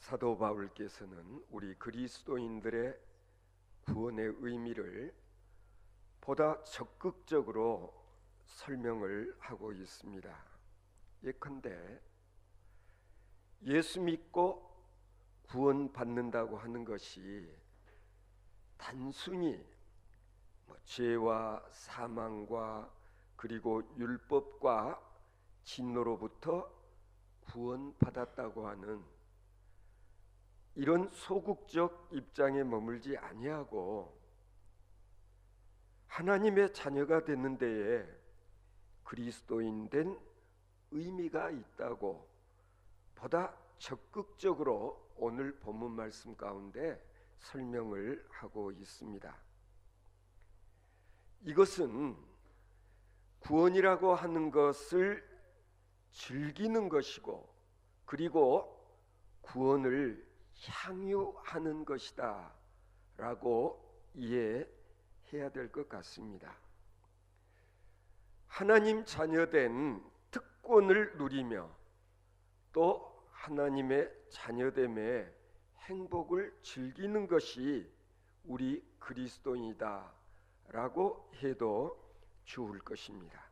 사도 바울께서는 우리 그리스도인들의 구원의 의미를 보다 적극적으로 설명을 하고 있습니다. 예컨대 예수 믿고 구원받는다고 하는 것이 단순히 죄와 사망과 그리고 율법과 진노로부터 구원받았다고 하는 이런 소극적 입장에 머물지 아니하고 하나님의 자녀가 되는 데에 그리스도인 된 의미가 있다고 보다 적극적으로 오늘 본문 말씀 가운데 설명을 하고 있습니다. 이것은 구원이라고 하는 것을 즐기는 것이고 그리고 구원을 향유하는 것이다 라고 이해해야 될 것 같습니다. 하나님 자녀된 특권을 누리며 또 하나님의 자녀됨의 행복을 즐기는 것이 우리 그리스도인이다 라고 해도 좋을 것입니다.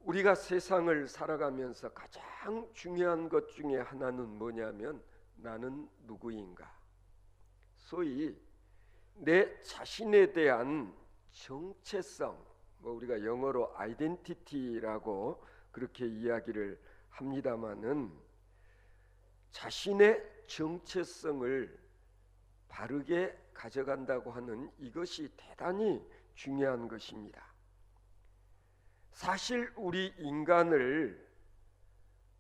우리가 세상을 살아가면서 가장 중요한 것 중에 하나는 뭐냐면 나는 누구인가? 소위 내 자신에 대한 정체성, 우리가 영어로 아이덴티티라고 그렇게 이야기를 합니다마는 자신의 정체성을 바르게 가져간다고 하는 이것이 대단히 중요한 것입니다. 사실 우리 인간을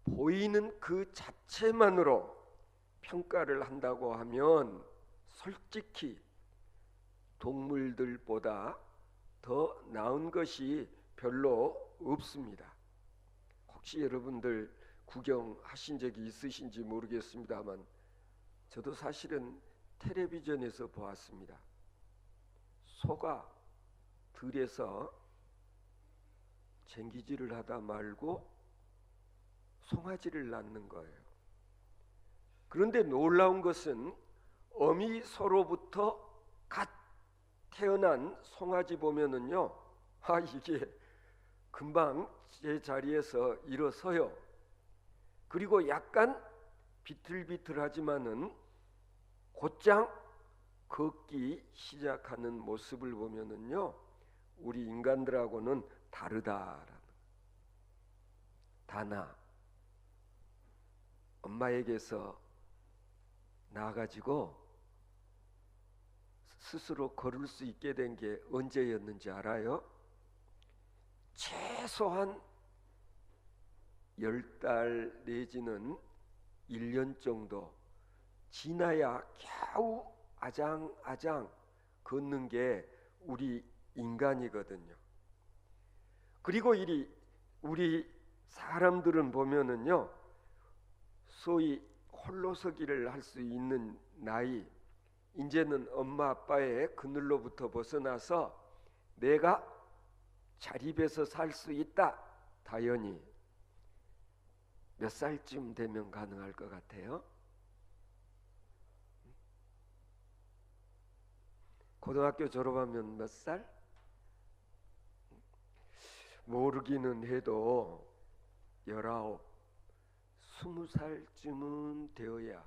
보이는 그 자체만으로 평가를 한다고 하면 솔직히 동물들보다 더 나은 것이 별로 없습니다. 혹시 여러분들 구경하신 적이 있으신지 모르겠습니다만 저도 사실은 텔레비전에서 보았습니다. 소가 들에서 쟁기질을 하다 말고 송아지를 낳는 거예요. 그런데 놀라운 것은 어미 소로부터 갓 태어난 송아지 보면은요, 이게 금방 제 자리에서 일어서요. 그리고 약간 비틀비틀하지만은 곧장 걷기 시작하는 모습을 보면은요, 우리 인간들하고는 다르다라는. 다나 엄마에게서 나가지고 스스로 걸을 수 있게 된 게 언제였는지 알아요? 최소한 10달 내지는 1년 정도 지나야 겨우 아장아장 걷는 게 우리 인간이거든요. 그리고 우리 사람들은 보면은요, 소위 홀로서기를 할 수 있는 나이, 이제는 엄마 아빠의 그늘로부터 벗어나서 내가 자립해서 살 수 있다. 당연히 몇 살쯤 되면 가능할 것 같아요? 고등학교 졸업하면 몇 살? 모르기는 해도 19, 20살쯤은 되어야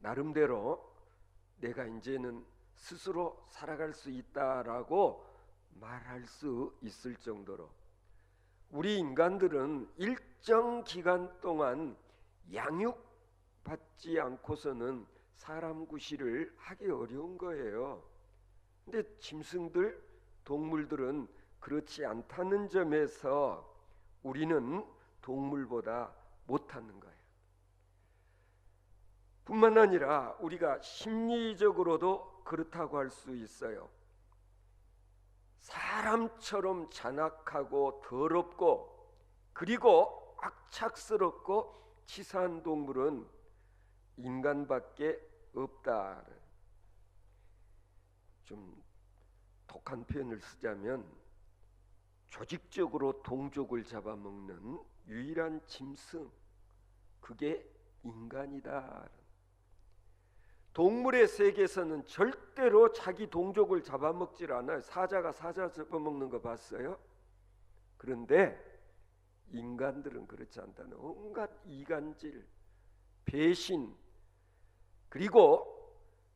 나름대로 내가 이제는 스스로 살아갈 수 있다라고 말할 수 있을 정도로 우리 인간들은 일정 기간 동안 양육받지 않고서는 사람 구실을 하기 어려운 거예요. 근데 짐승들, 동물들은 그렇지 않다는 점에서 우리는 동물보다 못하는 거예요. 뿐만 아니라 우리가 심리적으로도 그렇다고 할 수 있어요. 사람처럼 잔악하고 더럽고 그리고 악착스럽고 치사한 동물은 인간밖에 없다. 좀 독한 표현을 쓰자면 조직적으로 동족을 잡아먹는 유일한 짐승, 그게 인간이다. 동물의 세계에서는 절대로 자기 동족을 잡아먹질 않아요. 사자가 사자 잡아먹는 거 봤어요? 그런데 인간들은 그렇지 않다는 온갖 이간질, 배신, 그리고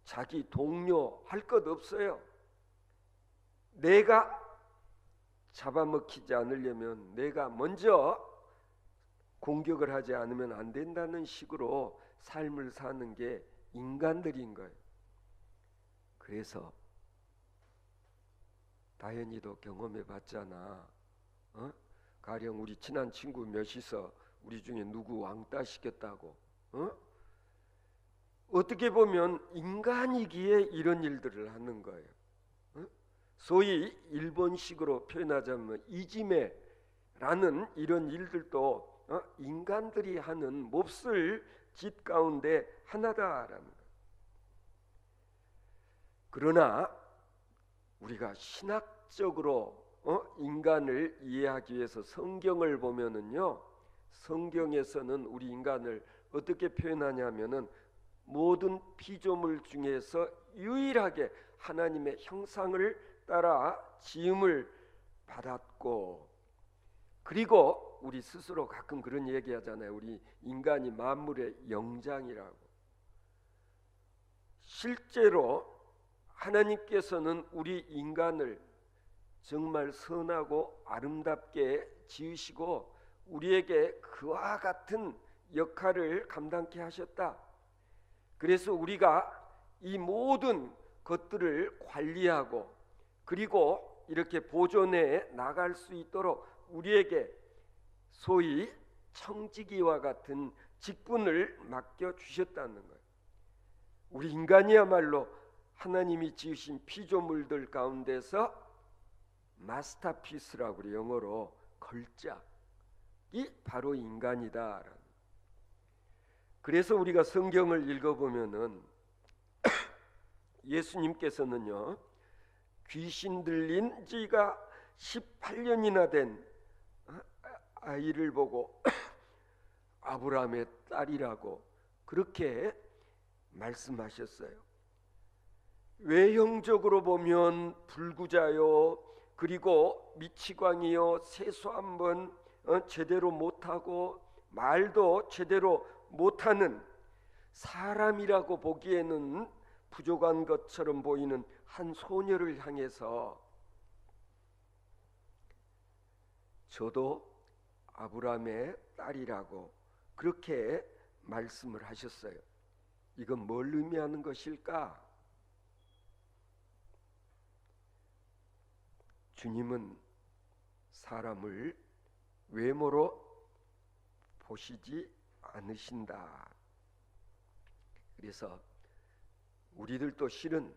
자기 동료 할 것 없어요. 내가 잡아먹히지 않으려면 내가 먼저 공격을 하지 않으면 안 된다는 식으로 삶을 사는 게 인간들인 거예요. 그래서 다현이도 경험해 봤잖아. 가령 우리 친한 친구 몇이서 우리 중에 누구 왕따 시켰다고. 어떻게 보면 인간이기에 이런 일들을 하는 거예요. 소위 일본식으로 표현하자면 이지메라는 이런 일들도 인간들이 하는 몹쓸 짓 가운데 하나다라는 거예요. 그러나 우리가 신학적으로 인간을 이해하기 위해서 성경을 보면은요, 성경에서는 우리 인간을 어떻게 표현하냐면은 모든 피조물 중에서 유일하게 하나님의 형상을 따라 지음을 받았고, 그리고 우리 스스로 가끔 그런 얘기하잖아요. 우리 인간이 만물의 영장이라고. 실제로 하나님께서는 우리 인간을 정말 선하고 아름답게 지으시고 우리에게 그와 같은 역할을 감당케 하셨다. 그래서 우리가 이 모든 것들을 관리하고 그리고 이렇게 보존해 나갈 수 있도록 우리에게 소위 청지기와 같은 직분을 맡겨주셨다는 거예요. 우리 인간이야말로 하나님이 지으신 피조물들 가운데서 마스터피스라고 그래요. 영어로 걸작이 바로 인간이다. 그래서 우리가 성경을 읽어보면은 예수님께서는요, 귀신 들린 지가 18년이나 된 아이를 보고 아브라함의 딸이라고 그렇게 말씀하셨어요. 외형적으로 보면 불구자요, 그리고 미치광이요, 세수 한번 제대로 못하고 말도 제대로 못하는, 사람이라고 보기에는 부족한 것처럼 보이는 한 소녀를 향해서 저도 아브라함의 딸이라고 그렇게 말씀을 하셨어요. 이건 뭘 의미하는 것일까? 주님은 사람을 외모로 보시지 않으신다. 그래서 우리들도 실은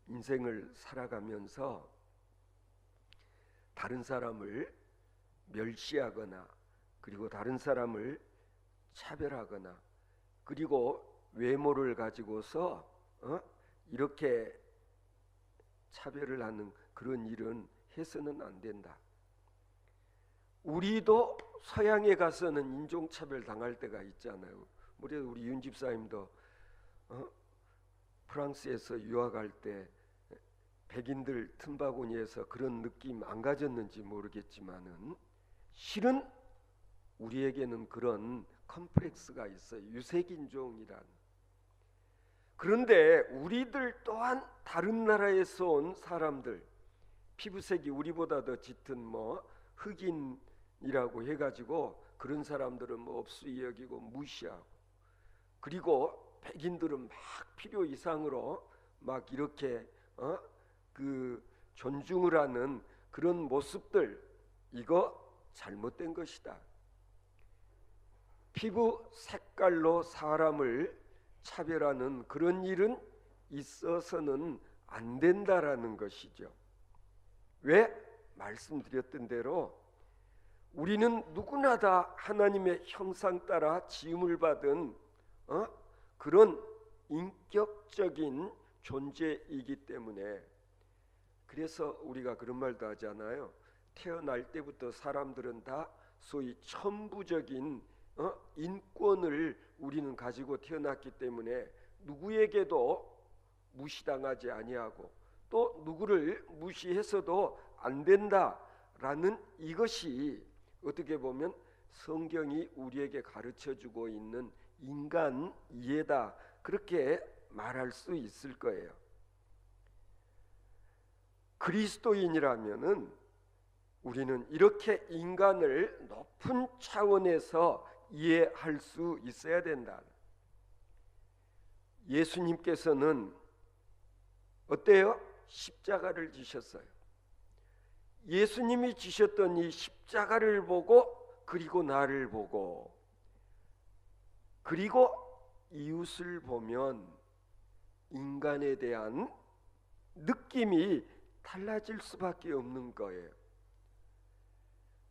인생을 살아가면서 다른 사람을 멸시하거나 그리고 다른 사람을 차별하거나 그리고 외모를 가지고서 이렇게 차별을 하는 그런 일은 해서는 안 된다. 우리도 서양에 가서는 인종차별 당할 때가 있잖아요. 우리 윤 집사님도 프랑스에서 유학할 때 백인들 틈바구니에서 그런 느낌 안 가졌는지 모르겠지만은 실은 우리에게는 그런 컴플렉스가 있어요. 유색인종이란. 그런데 우리들 또한 다른 나라에서 온 사람들, 피부색이 우리보다 더 짙은 흑인이라고 해가지고 그런 사람들은 없이 여기고 무시하고, 그리고 백인들은 막 필요 이상으로 막 이렇게 존중을 하는 그런 모습들, 이거 잘못된 것이다. 피부 색깔로 사람을 차별하는 그런 일은 있어서는 안 된다라는 것이죠. 왜? 말씀드렸던 대로 우리는 누구나 다 하나님의 형상 따라 지음을 받은 그런 인격적인 존재이기 때문에, 그래서 우리가 그런 말도 하잖아요. 태어날 때부터 사람들은 다 소위 천부적인 인권을 우리는 가지고 태어났기 때문에 누구에게도 무시당하지 아니하고 또 누구를 무시해서도 안 된다라는 이것이 어떻게 보면 성경이 우리에게 가르쳐주고 있는 인간 이해다, 그렇게 말할 수 있을 거예요. 그리스도인이라면은 우리는 이렇게 인간을 높은 차원에서 이해할 수 있어야 된다. 예수님께서는 어때요? 십자가를 지셨어요. 예수님이 지셨던 이 십자가를 보고, 그리고 나를 보고, 그리고 이웃을 보면 인간에 대한 느낌이 달라질 수밖에 없는 거예요.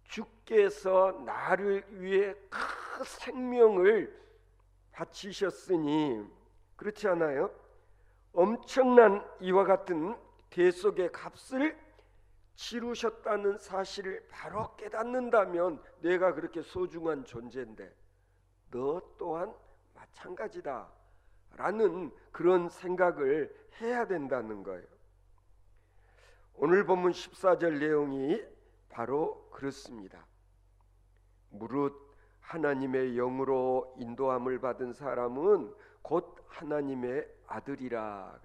주께서 나를 위해 큰 생명을 바치셨으니, 그렇지 않아요? 엄청난 이와 같은 대속의 값을 치르셨다는 사실을 바로 깨닫는다면 내가 그렇게 소중한 존재인데 너 또한 마찬가지다 라는 그런 생각을 해야 된다는 거예요. 오늘 본문 14절 내용이 바로 그렇습니다. 무릇 하나님의 영으로 인도함을 받은 사람은 곧 하나님의 아들이라.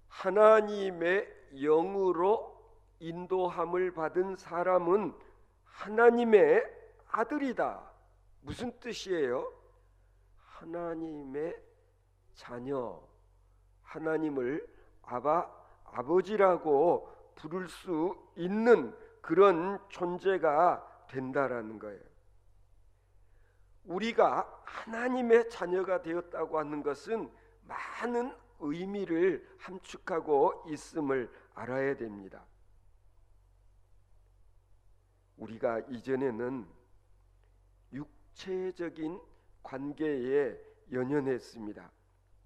하나님의 영으로 인도함을 받은 사람은 하나님의 아들이다. 무슨 뜻이에요? 하나님의 자녀, 하나님을 아버지라고 부를 수 있는 그런 존재가 된다라는 거예요. 우리가 하나님의 자녀가 되었다고 하는 것은 많은 의미를 함축하고 있음을 알아야 됩니다. 우리가 이전에는 육체적인 관계에 연연했습니다.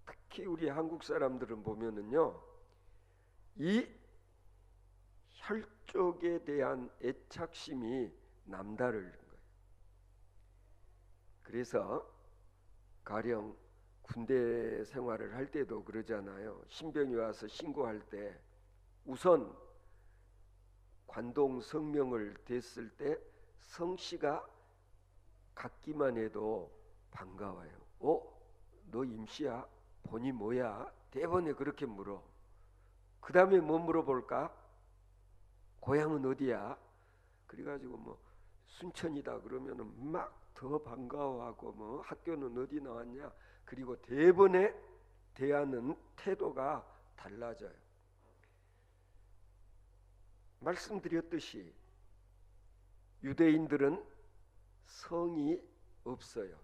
특히 우리 한국 사람들은 보면은요, 이 혈족에 대한 애착심이 남다른 거예요. 그래서 가령 군대 생활을 할 때도 그러잖아요. 신병이 와서 신고할 때 우선 관동 성명을 댔을 때 성씨가 같기만 해도 반가워요. 너 임씨야? 본이 뭐야? 대번에 그렇게 물어. 그 다음에 뭐 물어볼까? 고향은 어디야? 그래가지고 뭐 순천이다 그러면은 막 더 반가워하고, 뭐 학교는 어디 나왔냐? 그리고 대번에 대하는 태도가 달라져요. 말씀드렸듯이 유대인들은 성이 없어요.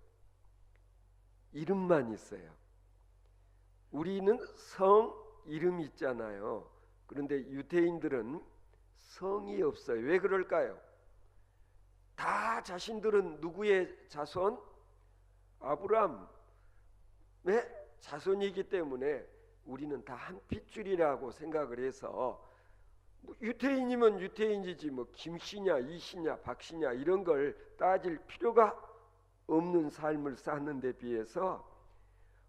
이름만 있어요. 우리는 성 이름이 있잖아요. 그런데 유대인들은 성이 없어요. 왜 그럴까요? 다 자신들은 누구의 자손? 아브라함의 자손이기 때문에 우리는 다 한 핏줄이라고 생각을 해서, 유태인이면 유태인이지 뭐 김씨냐 이씨냐 박씨냐 이런 걸 따질 필요가 없는 삶을 사는 데 비해서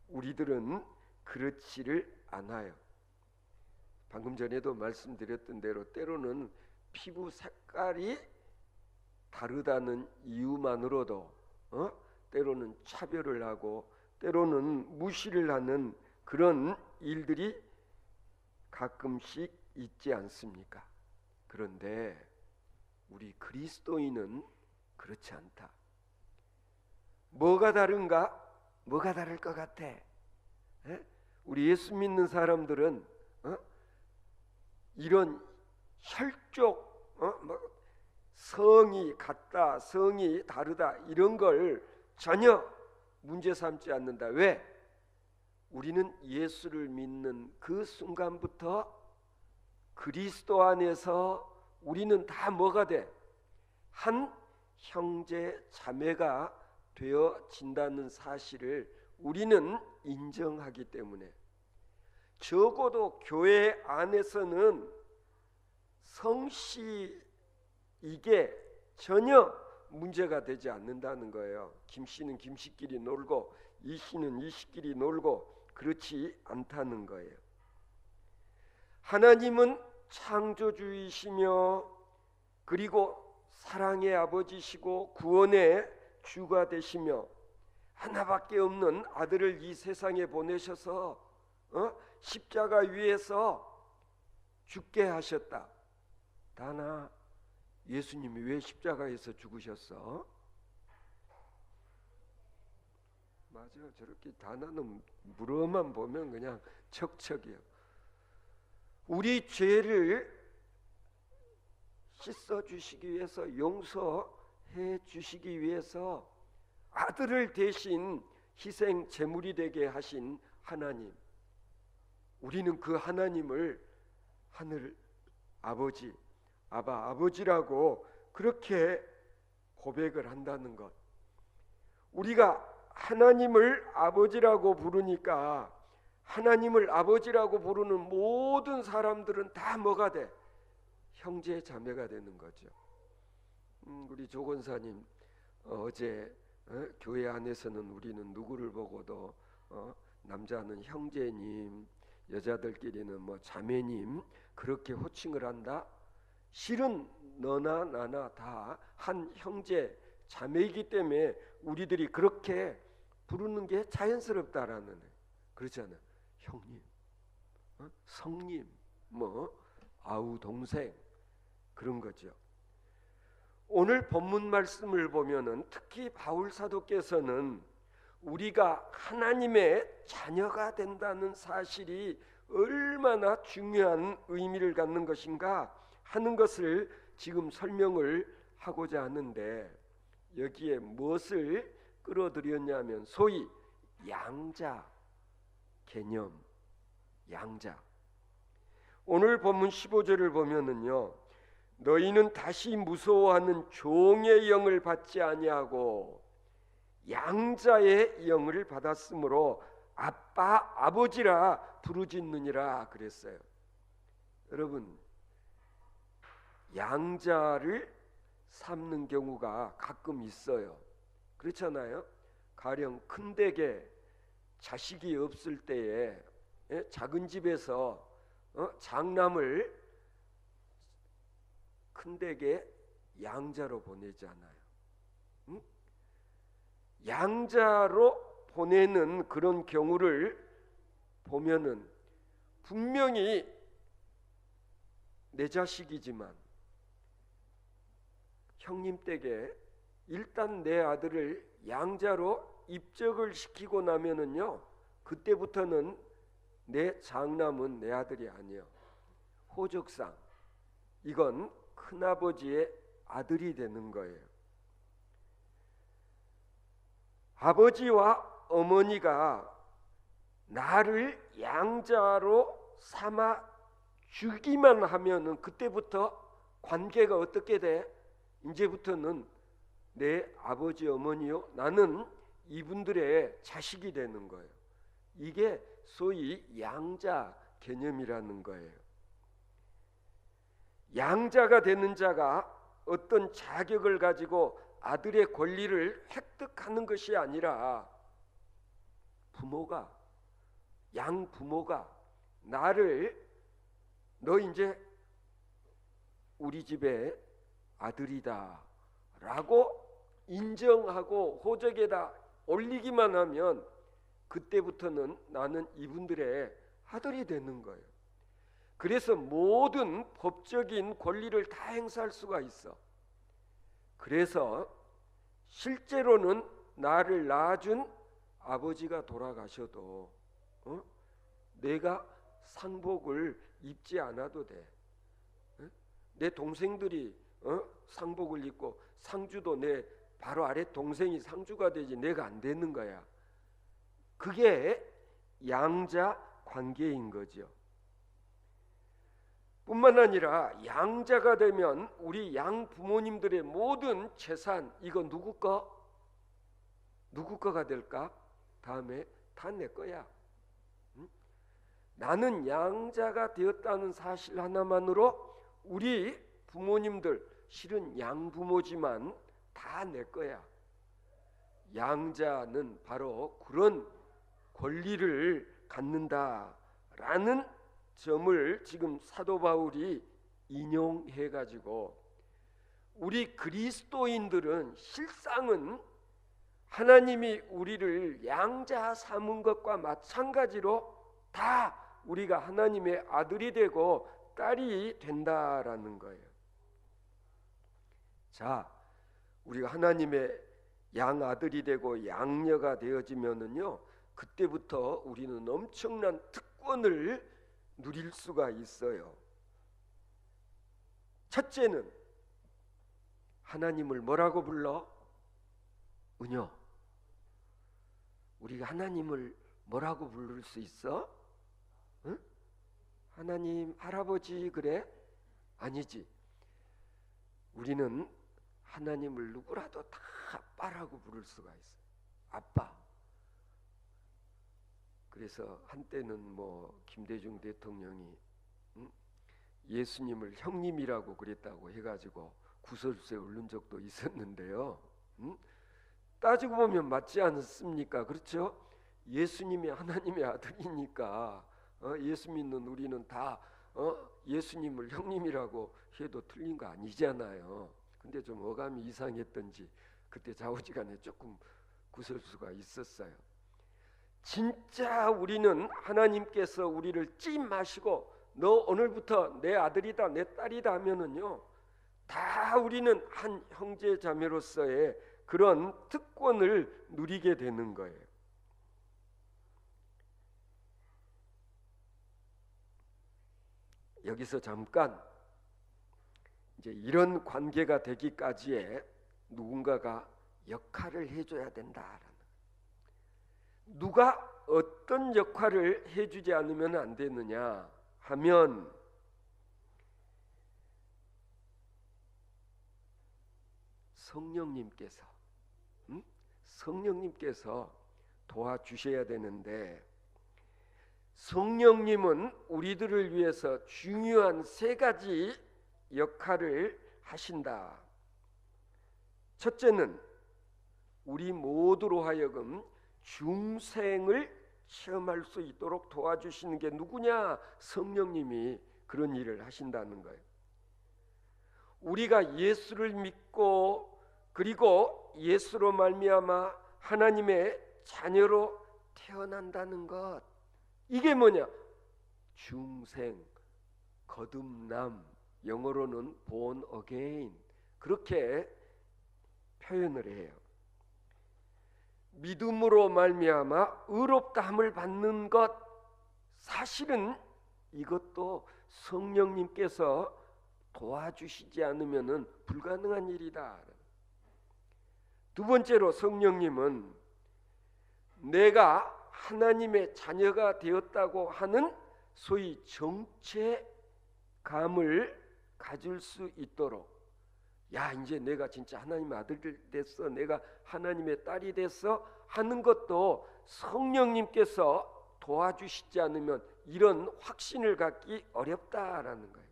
우리들은 그렇지를 않아요. 방금 전에도 말씀드렸던 대로 때로는 피부 색깔이 다르다는 이유만으로도 때로는 차별을 하고 때로는 무시를 하는 그런 일들이 가끔씩 있지 않습니까? 그런데 우리 그리스도인은 그렇지 않다. 뭐가 다른가? 뭐가 다를 것 같아? 우리 예수 믿는 사람들은 이런 혈족, 성이 같다, 성이 다르다 이런 걸 전혀 문제 삼지 않는다. 왜? 우리는 예수를 믿는 그 순간부터 그리스도 안에서 우리는 다 뭐가 돼? 한 형제 자매가 되어진다는 사실을 우리는 인정하기 때문에, 적어도 교회 안에서는 성씨 이게 전혀 문제가 되지 않는다는 거예요. 김 씨는 김 씨끼리 놀고 이 씨는 이 씨끼리 놀고 그렇지 않다는 거예요. 하나님은 창조주이시며 그리고 사랑의 아버지시고 구원의 주가 되시며 하나밖에 없는 아들을 이 세상에 보내셔서 십자가 위에서 죽게 하셨다. 다나 예수님이 왜 십자가에서 죽으셨어? 맞아, 저렇게 다나는 물어만 보면 그냥 척척이요. 우리 죄를 씻어 주시기 위해서, 용서해 주시기 위해서 아들을 대신 희생 제물이 되게 하신 하나님, 우리는 그 하나님을 하늘 아버지, 아버지라고 그렇게 고백을 한다는 것. 우리가 하나님을 아버지라고 부르니까 하나님을 아버지라고 부르는 모든 사람들은 다 뭐가 돼? 형제 자매가 되는 거죠. 우리 조 권사님 어제 교회 안에서는 우리는 누구를 보고도 남자는 형제님, 여자들끼리는 뭐 자매님 그렇게 호칭을 한다. 실은 너나 나나 다 한 형제 자매이기 때문에 우리들이 그렇게 부르는 게 자연스럽다라는, 그렇잖아. 형님, 성님, 뭐 아우 동생, 그런 거죠. 오늘 본문 말씀을 보면은 특히 바울 사도께서는 우리가 하나님의 자녀가 된다는 사실이 얼마나 중요한 의미를 갖는 것인가 하는 것을 지금 설명을 하고자 하는데, 여기에 무엇을 끌어들였냐면 소위 양자 개념, 양자. 오늘 본문 15절을 보면은요, 너희는 다시 무서워하는 종의 영을 받지 아니하고 양자의 영을 받았으므로 아빠 아버지라 부르짖느니라 그랬어요. 여러분, 양자를 삼는 경우가 가끔 있어요. 그렇잖아요. 가령 큰 댁에 자식이 없을 때에 작은 집에서 장남을 큰 댁에 양자로 보내잖아요. 응? 양자로 보내는 그런 경우를 보면은 분명히 내 자식이지만 형님 댁에 일단 내 아들을 양자로 입적을 시키고 나면은요, 그때부터는 내 장남은 내 아들이 아니에요. 호적상 이건 큰아버지의 아들이 되는 거예요. 아버지와 어머니가 나를 양자로 삼아 주기만 하면은 그때부터 관계가 어떻게 돼? 이제부터는 내 아버지 어머니요, 나는 이분들의 자식이 되는 거예요. 이게 소위 양자 개념이라는 거예요. 양자가 되는 자가 어떤 자격을 가지고 아들의 권리를 획득하는 것이 아니라 부모가, 양부모가 나를 너 이제 우리 집의 아들이다 라고 인정하고 호적에다 올리기만 하면 그때부터는 나는 이분들의 아들이 되는 거예요. 그래서 모든 법적인 권리를 다 행사할 수가 있어. 그래서 실제로는 나를 낳아준 아버지가 돌아가셔도 내가 상복을 입지 않아도 돼. 내 동생들이 상복을 입고 상주도 내 바로 아래 동생이 상주가 되지 내가 안 되는 거야. 그게 양자 관계인 거죠. 뿐만 아니라 양자가 되면 우리 양 부모님들의 모든 재산, 이거 누구 거? 누구 거가 될까? 다음에 다 내 거야. 응? 나는 양자가 되었다는 사실 하나만으로 우리 부모님들, 실은 양부모지만 다 내 거야. 양자는 바로 그런 권리를 갖는다라는 점을 지금 사도 바울이 인용해 가지고 우리 그리스도인들은 실상은 하나님이 우리를 양자 삼은 것과 마찬가지로 다 우리가 하나님의 아들이 되고 딸이 된다라는 거예요. 자, 우리가 하나님의 양아들이 되고 양녀가 되어지면은요, 그때부터 우리는 엄청난 특권을 누릴 수가 있어요. 첫째는 하나님을 뭐라고 불러? 은효. 우리가 하나님을 뭐라고 부를 수 있어? 응? 하나님 할아버지 그래? 아니지. 우리는 하나님을 누구라도 다 아빠라고 부를 수가 있어. 아빠. 그래서 한때는 뭐 김대중 대통령이 예수님을 형님이라고 그랬다고 해가지고 구설수에 오른 적도 있었는데요. 따지고 보면 맞지 않습니까? 그렇죠? 예수님이 하나님의 아들이니까 예수 믿는 우리는 다 예수님을 형님이라고 해도 틀린 거 아니잖아요. 근데 좀 어감이 이상했던지 그때 좌우지간에 조금 구설수가 있었어요. 진짜 우리는 하나님께서 우리를 찜하시고 너 오늘부터 내 아들이다 내 딸이다 하면은요, 다 우리는 한 형제 자매로서의 그런 특권을 누리게 되는 거예요. 여기서 잠깐 이제 이런 관계가 되기까지에 누군가가 역할을 해줘야 된다라는, 누가 어떤 역할을 해주지 않으면 안 되느냐 하면 성령님께서 도와주셔야 되는데, 성령님은 우리들을 위해서 중요한 세 가지 역할을 하신다. 첫째는 우리 모두로 하여금 중생을 체험할 수 있도록 도와주시는 게 누구냐? 성령님이 그런 일을 하신다는 거예요. 우리가 예수를 믿고 그리고 예수로 말미암아 하나님의 자녀로 태어난다는 것, 이게 뭐냐? 중생, 거듭남, 영어로는 born again, 그렇게 표현을 해요. 믿음으로 말미암아 의롭다함을 받는 것, 사실은 이것도 성령님께서 도와주시지 않으면은 불가능한 일이다. 두 번째로 성령님은 내가 하나님의 자녀가 되었다고 하는 소위 정체감을 가질 수 있도록, 야 이제 내가 진짜 하나님의 아들 됐어, 내가 하나님의 딸이 됐어 하는 것도 성령님께서 도와주시지 않으면 이런 확신을 갖기 어렵다라는 거예요.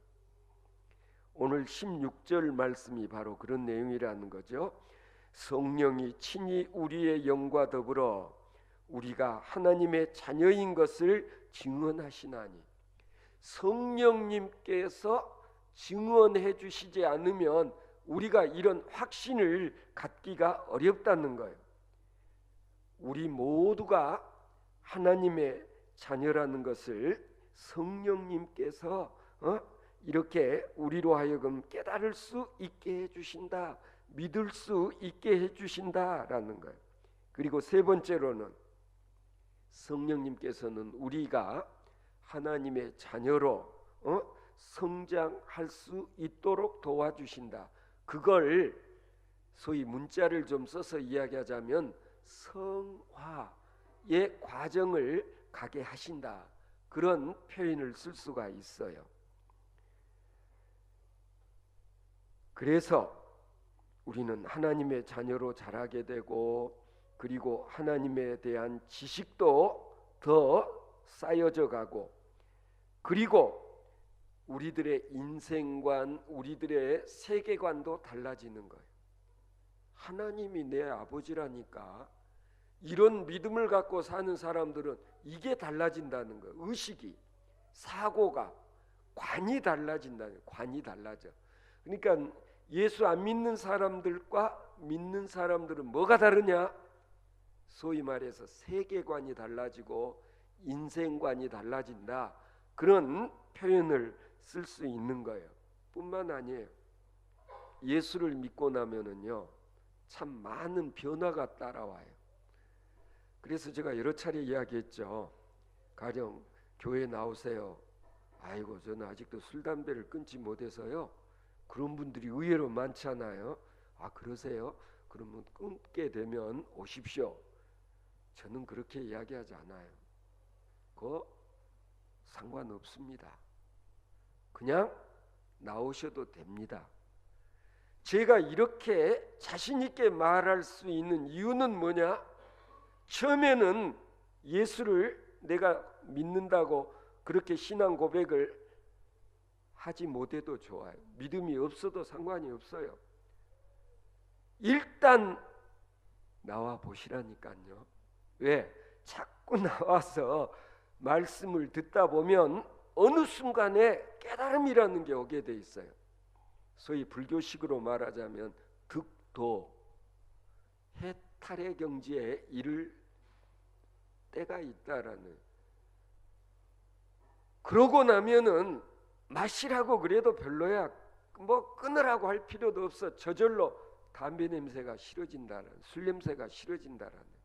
오늘 16절 말씀이 바로 그런 내용이라는 거죠. 성령이 친히 우리의 영과 더불어 우리가 하나님의 자녀인 것을 증언하시나니, 성령님께서 증언해 주시지 않으면 우리가 이런 확신을 갖기가 어렵다는 거예요. 우리 모두가 하나님의 자녀라는 것을 성령님께서 이렇게 우리로 하여금 깨달을 수 있게 해주신다, 믿을 수 있게 해주신다라는 거예요. 그리고 세 번째로는 성령님께서는 우리가 하나님의 자녀로 성장할 수 있도록 도와주신다. 그걸 소위 문자를 좀 써서 이야기하자면 성화의 과정을 가게 하신다, 그런 표현을 쓸 수가 있어요. 그래서 우리는 하나님의 자녀로 자라게 되고, 그리고 하나님에 대한 지식도 더 쌓여져 가고, 그리고 우리들의 인생관, 우리들의 세계관도 달라지는 거예요. 하나님이 내 아버지라니까 이런 믿음을 갖고 사는 사람들은 이게 달라진다는 거예요. 의식이, 사고가, 관이 달라진다는 거예요. 관이 달라져. 그러니까 예수 안 믿는 사람들과 믿는 사람들은 뭐가 다르냐? 소위 말해서 세계관이 달라지고 인생관이 달라진다. 그런 표현을 쓸 수 있는 거예요. 뿐만 아니에요. 예수를 믿고 나면은요, 참 많은 변화가 따라와요. 그래서 제가 여러 차례 이야기했죠. 가령 교회 나오세요. 아이고 저는 아직도 술 담배를 끊지 못해서요. 그런 분들이 의외로 많잖아요. 아 그러세요? 그러면 끊게 되면 오십시오. 저는 그렇게 이야기하지 않아요. 그거 상관없습니다. 그냥 나오셔도 됩니다. 제가 이렇게 자신 있게 말할 수 있는 이유는 뭐냐? 처음에는 예수를 내가 믿는다고 그렇게 신앙 고백을 하지 못해도 좋아요. 믿음이 없어도 상관이 없어요. 일단 나와 보시라니까요. 왜? 자꾸 나와서 말씀을 듣다 보면 어느 순간에 깨달음이라는 게 오게 돼 있어요. 소위 불교식으로 말하자면 득도, 해탈의 경지에 이를 때가 있다라는. 그러고 나면은 마시라고 그래도 별로야. 뭐 끊으라고 할 필요도 없어. 저절로 담배 냄새가 싫어진다는, 술 냄새가 싫어진다라는.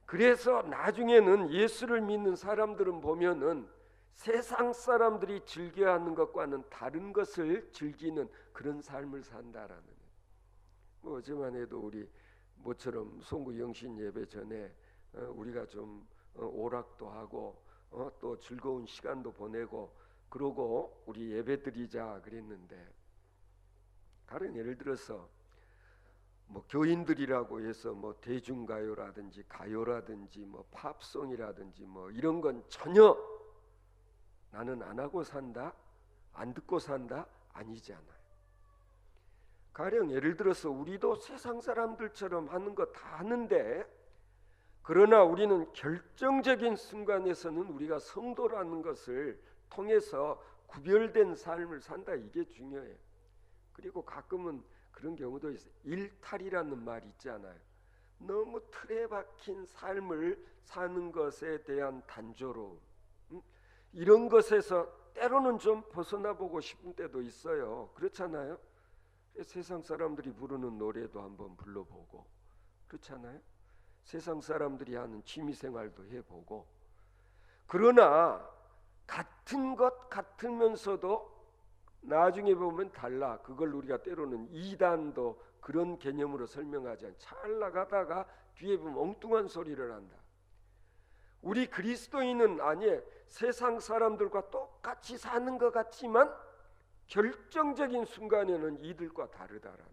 그래서 나중에는 예수를 믿는 사람들은 보면은 세상 사람들이 즐겨하는 것과는 다른 것을 즐기는 그런 삶을 산다라는. 뭐 어제만 해도 우리 모처럼 송구 영신 예배 전에 우리가 좀 오락도 하고 또 즐거운 시간도 보내고 그러고 우리 예배 드리자 그랬는데, 다른 예를 들어서 뭐 교인들이라고 해서 뭐 대중가요라든지 가요라든지 뭐 팝송이라든지 뭐 이런 건 전혀 나는 안 하고 산다, 안 듣고 산다 아니지 않아요. 가령 예를 들어서 우리도 세상 사람들처럼 하는 거 다 하는데, 그러나 우리는 결정적인 순간에서는 우리가 성도라는 것을 통해서 구별된 삶을 산다. 이게 중요해요. 그리고 가끔은 그런 경우도 있어요. 일탈이라는 말이 있잖아요. 너무 틀에 박힌 삶을 사는 것에 대한 단조로움, 이런 것에서 때로는 좀 벗어나 보고 싶은 때도 있어요. 그렇잖아요. 세상 사람들이 부르는 노래도 한번 불러보고, 그렇잖아요. 세상 사람들이 하는 취미생활도 해보고. 그러나 같은 것 같으면서도 나중에 보면 달라. 그걸 우리가 때로는 이단도 그런 개념으로 설명하지 않아요. 잘 나가다가 뒤에 보면 엉뚱한 소리를 한다. 우리 그리스도인은 아니에요. 세상 사람들과 똑같이 사는 것 같지만 결정적인 순간에는 이들과 다르다라는.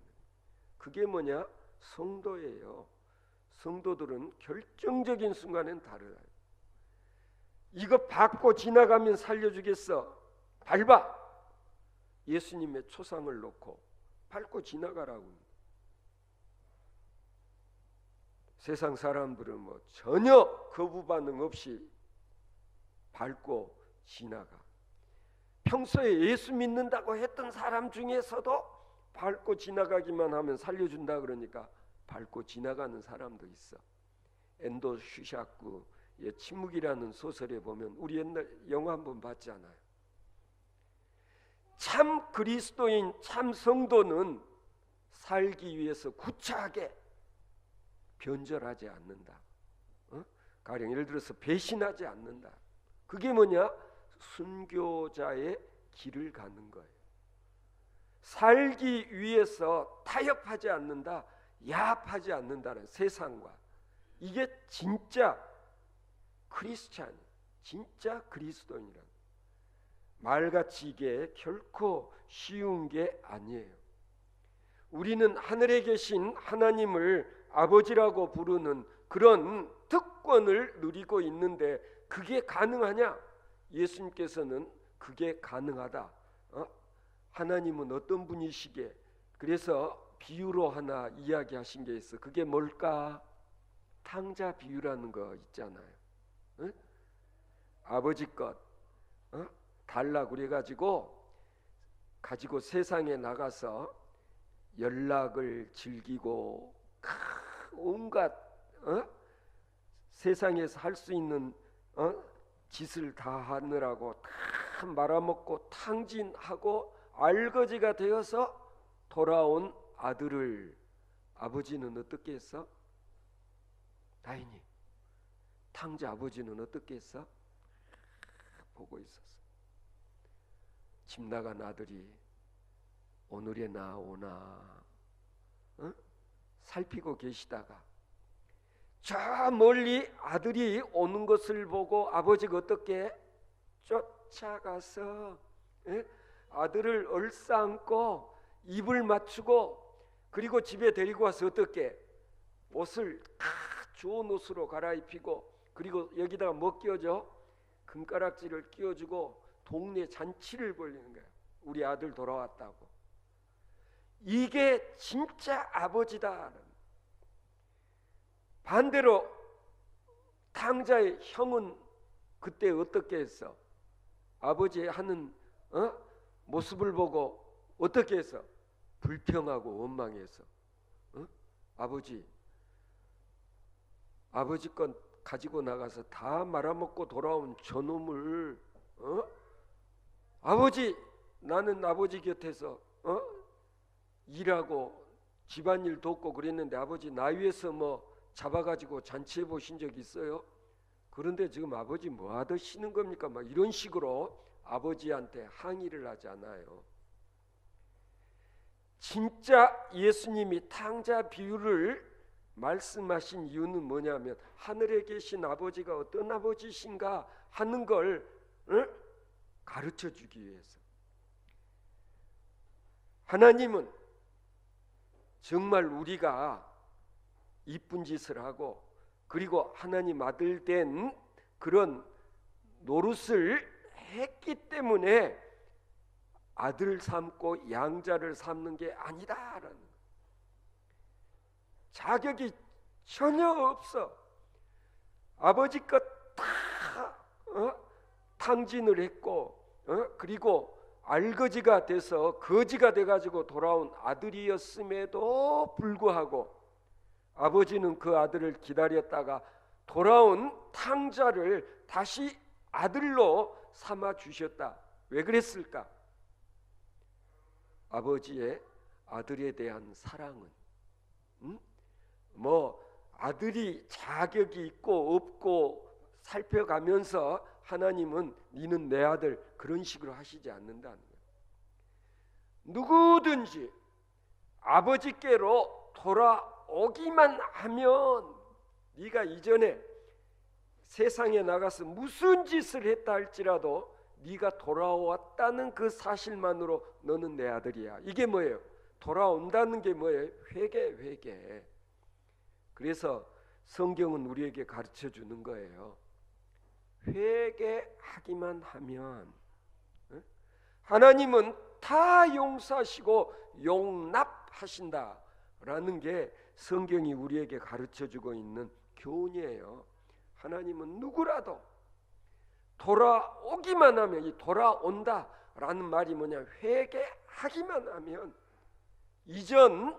그게 뭐냐? 성도예요. 성도들은 결정적인 순간엔 다르다. 이거 받고 지나가면 살려주겠어. 밟아. 예수님의 초상을 놓고 밟고 지나가라고. 세상 사람들은 뭐 전혀 거부 반응 없이 밟고 지나가. 평소에 예수 믿는다고 했던 사람 중에서도 밟고 지나가기만 하면 살려준다 그러니까 밟고 지나가는 사람도 있어. 엔도 슈샤크의 침묵이라는 소설에 보면, 우리 옛날 영화 한번 봤잖아요. 참 그리스도인, 참 성도는 살기 위해서 구차하게 변절하지 않는다. 가령 예를 들어서 배신하지 않는다. 그게 뭐냐? 순교자의 길을 가는 거예요. 살기 위해서 타협하지 않는다, 야합하지 않는다는 세상과. 이게 진짜 크리스찬, 진짜 그리스도인이라는. 말같이 이게 결코 쉬운 게 아니에요. 우리는 하늘에 계신 하나님을 아버지라고 부르는 그런 특권을 누리고 있는데 그게 가능하냐? 예수님께서는 그게 가능하다. 하나님은 어떤 분이시기에, 그래서 비유로 하나 이야기하신 게 있어. 그게 뭘까? 탕자 비유라는 거 있잖아요. 응? 아버지 것 달라 그래가지고 가지고 세상에 나가서 연락을 즐기고 온갖 세상에서 할 수 있는 짓을 다 하느라고 다 말아먹고 탕진하고 알거지가 되어서 돌아온 아들을 아버지는 어떻게 했어? 다행히 탕자 아버지는 어떻게 했어? 보고 있었어. 집 나간 아들이 오늘에나 오나 살피고 계시다가 저 멀리 아들이 오는 것을 보고 아버지가 어떻게 쫓아가서 아들을 얼싸안고 입을 맞추고 그리고 집에 데리고 와서 어떻게 옷을 다 좋은 옷으로 갈아입히고 그리고 여기다가 뭐 끼워줘? 금가락지를 끼워주고 동네 잔치를 벌리는 거야. 우리 아들 돌아왔다고. 이게 진짜 아버지다. 반대로 탕자의 형은 그때 어떻게 했어? 아버지 하는 모습을 보고 어떻게 했어? 불평하고 원망해서 아버지 건 가지고 나가서 다 말아먹고 돌아온 저놈을 아버지 나는 아버지 곁에서 일하고 집안일 돕고 그랬는데 아버지 나 위해서 뭐 잡아가지고 잔치해 보신 적 있어요? 그런데 지금 아버지 뭐 하시는 겁니까? 막 이런 식으로 아버지한테 항의를 하잖아요. 진짜 예수님이 탕자 비유를 말씀하신 이유는 뭐냐면 하늘에 계신 아버지가 어떤 아버지신가 하는 걸 가르쳐 주기 위해서. 하나님은 정말 우리가 이쁜 짓을 하고 그리고 하나님 아들 된 그런 노릇을 했기 때문에 아들 삼고 양자를 삼는 게 아니다라는 거예요. 자격이 전혀 없어. 아버지 것 다 탕진을 했고 그리고 알거지가 돼서 거지가 돼가지고 돌아온 아들이었음에도 불구하고 아버지는 그 아들을 기다렸다가 돌아온 탕자를 다시 아들로 삼아 주셨다. 왜 그랬을까? 아버지의 아들에 대한 사랑은 뭐 아들이 자격이 있고 없고 살펴가면서 하나님은 니는 내 아들 그런 식으로 하시지 않는다는 거예요. 누구든지 아버지께로 돌아오기만 하면 네가 이전에 세상에 나가서 무슨 짓을 했다 할지라도 네가 돌아왔다는 그 사실만으로 너는 내 아들이야. 이게 뭐예요? 돌아온다는 게 뭐예요? 회개. 그래서 성경은 우리에게 가르쳐 주는 거예요. 회개하기만 하면 하나님은 다 용서하시고 용납하신다라는 게 성경이 우리에게 가르쳐 주고 있는 교훈이에요. 하나님은 누구라도 돌아오기만 하면, 이 돌아온다라는 말이 뭐냐, 회개하기만 하면 이전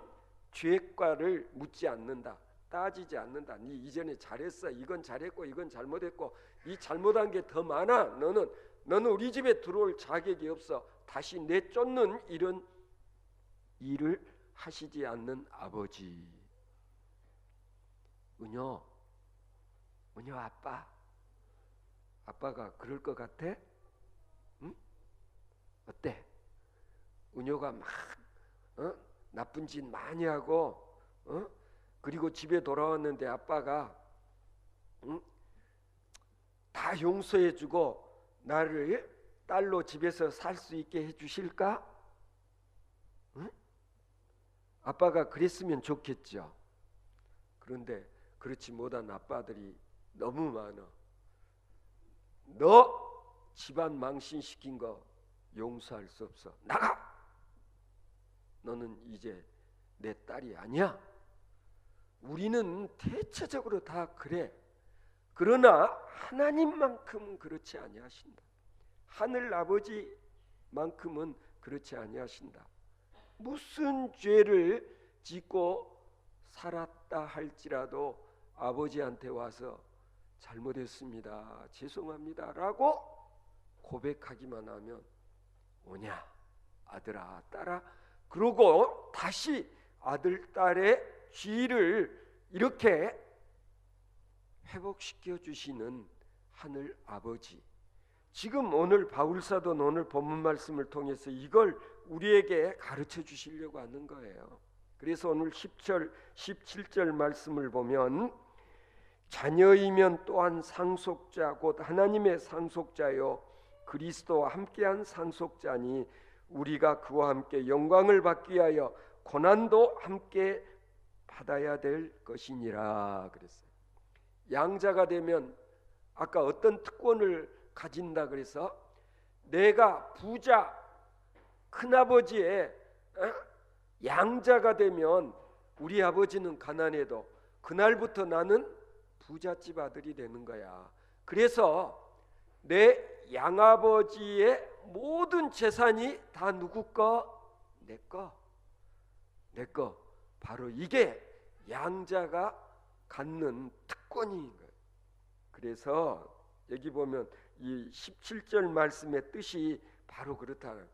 죄과를 묻지 않는다, 따지지 않는다. 네 이전에 잘했어, 이건 잘했고 이건 잘못했고 이 잘못한 게 더 많아. 너는 우리 집에 들어올 자격이 없어. 다시 내쫓는 이런 일을 하시지 않는 아버지. 은효 아빠가 그럴 것 같아? 응? 어때? 은효가 막 나쁜 짓 많이 하고 그리고 집에 돌아왔는데 아빠가 다 용서해주고 나를 딸로 집에서 살 수 있게 해주실까? 응? 아빠가 그랬으면 좋겠죠. 그런데 그렇지 못한 아빠들이 너무 많아. 너 집안 망신시킨 거 용서할 수 없어. 나가! 너는 이제 내 딸이 아니야. 우리는 대체적으로 다 그래. 그러나 하나님만큼은 그렇지 아니하신다. 하늘 아버지만큼은 그렇지 아니하신다. 무슨 죄를 짓고 살았다 할지라도 아버지한테 와서 잘못했습니다, 죄송합니다 라고 고백하기만 하면 오냐 아들아 딸아, 그러고 다시 아들 딸의 지위를 이렇게 회복시켜 주시는 하늘 아버지, 지금 오늘 바울사도는 오늘 본문 말씀을 통해서 이걸 우리에게 가르쳐 주시려고 하는 거예요. 그래서 오늘 10절 17절 말씀을 보면 자녀이면 또한 상속자 곧 하나님의 상속자요 그리스도와 함께한 상속자니 우리가 그와 함께 영광을 받기 위하여 고난도 함께 받아야 될 것이니라 그랬어요. 양자가 되면 아까 어떤 특권을 가진다 그래서 내가 부자 큰아버지의 양자가 되면 우리 아버지는 가난해도 그날부터 나는 부잣집 아들이 되는 거야. 그래서 내 양아버지의 모든 재산이 다 누구 거? 내 거. 내 거. 바로 이게 양자가 갖는 특권인 거예요. 그래서 여기 보면 이 17절 말씀의 뜻이 바로 그렇다는,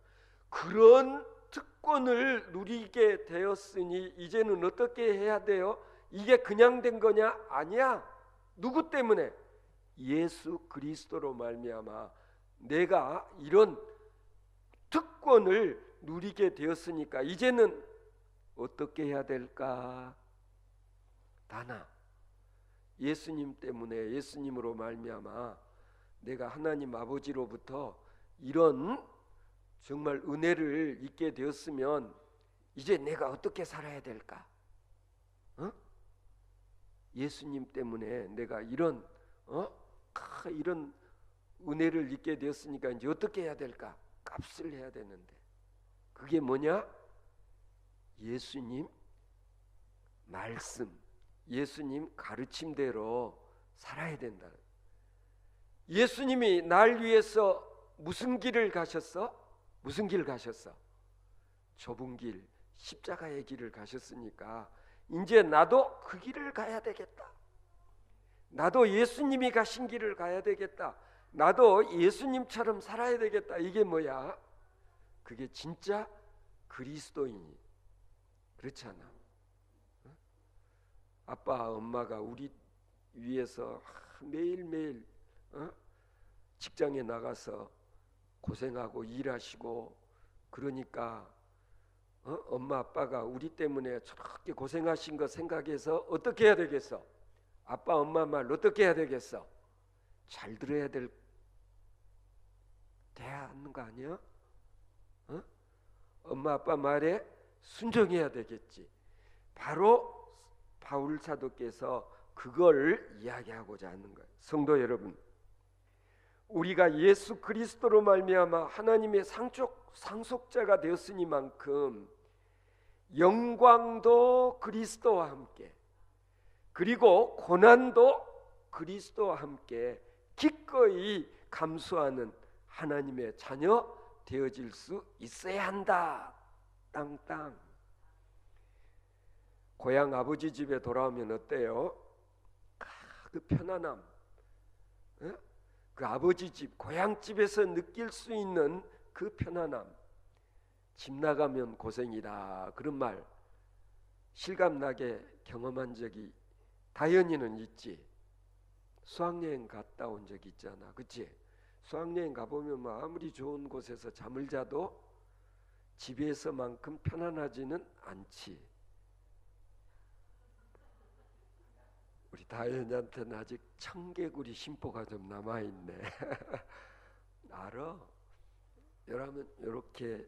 그런 특권을 누리게 되었으니 이제는 어떻게 해야 돼요? 이게 그냥 된 거냐? 아니야. 누구 때문에? 예수 그리스도로 말미암아 내가 이런 특권을 누리게 되었으니까 이제는 어떻게 해야 될까? 다나 예수님 때문에, 예수님으로 말미암아 내가 하나님 아버지로부터 이런 정말 은혜를 잊게 되었으면 이제 내가 어떻게 살아야 될까? 예수님 때문에 내가 이런 이런 은혜를 잊게 되었으니까 이제 어떻게 해야 될까? 값을 해야 되는데 그게 뭐냐? 예수님 말씀, 예수님 가르침대로 살아야 된다. 예수님이 날 위해서 무슨 길을 가셨어? 무슨 길 가셨어? 좁은 길, 십자가의 길을 가셨으니까 이제 나도 그 길을 가야 되겠다. 나도 예수님이 가신 길을 가야 되겠다. 나도 예수님처럼 살아야 되겠다. 이게 뭐야? 그게 진짜 그리스도인이. 그렇지 않아? 아빠 엄마가 우리 위해서 매일매일 직장에 나가서 고생하고 일하시고 그러니까 엄마 아빠가 우리 때문에 저렇게 고생하신 거 생각해서 어떻게 해야 되겠어? 아빠 엄마 말 어떻게 해야 되겠어? 잘 들어야 돼야 하는 거 아니야? 엄마 아빠 말에 순종해야 되겠지. 바로 바울 사도께서 그걸 이야기하고자 하는 거예요. 성도 여러분, 우리가 예수 그리스도로 말미암아 하나님의 상속자가 되었으니만큼 영광도 그리스도와 함께, 그리고 고난도 그리스도와 함께 기꺼이 감수하는 하나님의 자녀 되어질 수 있어야 한다. 땅땅. 고향 아버지 집에 돌아오면 어때요? 그 편안함, 그 아버지 집, 고향 집에서 느낄 수 있는 그 편안함. 집 나가면 고생이다 그런 말 실감나게 경험한 적이 다현이는 있지. 수학여행 갔다 온 적 있잖아, 그치? 수학여행 가보면 뭐 아무리 좋은 곳에서 잠을 자도 집에서만큼 편안하지는 않지. 우리 다현이한테는 아직 청개구리 심보가 좀 남아있네. 알아? 여러분 이렇게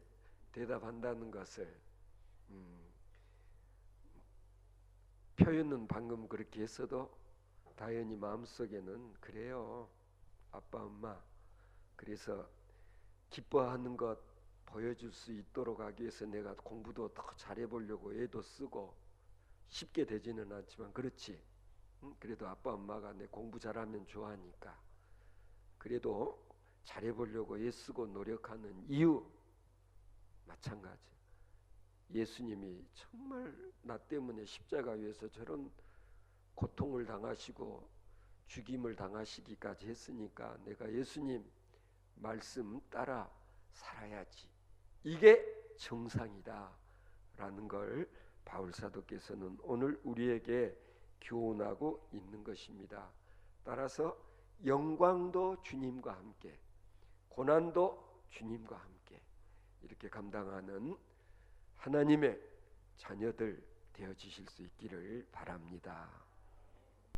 대답한다는 것을 표현은 방금 그렇게 했어도 다현이 마음속에는 그래요. 아빠 엄마 그래서 기뻐하는 것 보여줄 수 있도록 하기 위해서 내가 공부도 더 잘해보려고 애도 쓰고 쉽게 되지는 않지만 그렇지. 그래도 아빠 엄마가 내 공부 잘하면 좋아하니까 그래도 잘해보려고 애쓰고 노력하는 이유 마찬가지. 예수님이 정말 나 때문에 십자가 위에서 저런 고통을 당하시고 죽임을 당하시기까지 했으니까 내가 예수님 말씀 따라 살아야지. 이게 정상이다 라는 걸 바울 사도께서는 오늘 우리에게 교훈하고 있는 것입니다. 따라서 영광도 주님과 함께, 고난도 주님과 함께 이렇게 감당하는 하나님의 자녀들 되어지실 수 있기를 바랍니다.